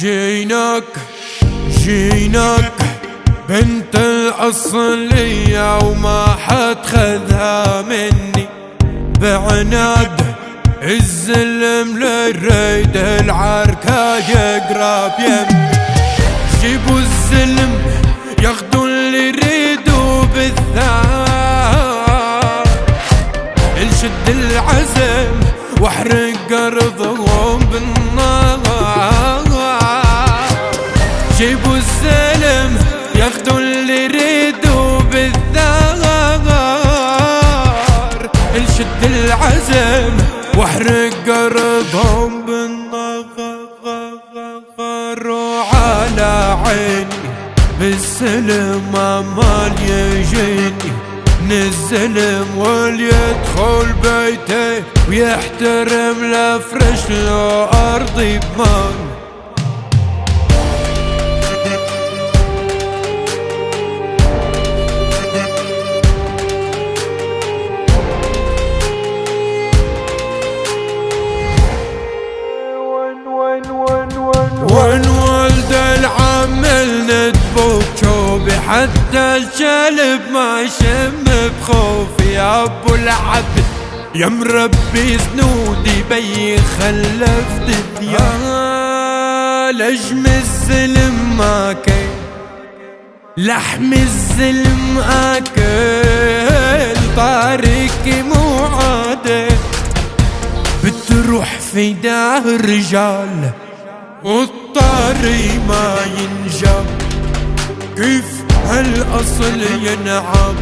جيناك بنت الأصلية وما حد خذها مني بعناد الزلم للريد العركة يقرب يمي. جيبوا الزلم ياخدوا اللي يريدوا بالثار، الشد العزم واحرق أرضهم بالنار. جيبوا الزلم ياخدوا اللي يريدوا بالثار، الشد العزم واحرق أرضهم بالنار. وعلى عيني بالسلم امال يجيني نزلم واليدخل بيته ويحترم لفرش له أرضي بمان. وين ولد العمل ندبوك شوبي حتى الكلب ما يشم بخوفي. يا ابو العبد يا مربي سنودي بي خلفت يا لجم الزلم ماكل لحم الزلم اكل طارق مو عادل بتروح في دار الرجال والطاري ما ينجاب. كيف هالأصل ينعاد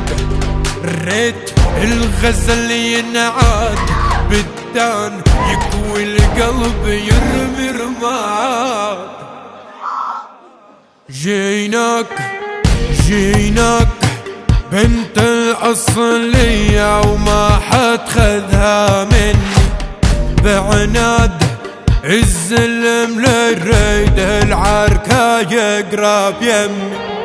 ريت الغزل ينعاد بالدان يكوي القلب يرمي رماد. جيناك بنت الأصلية وما حد خذها مني بعناد الزلم للريد العركة يقرب يمي.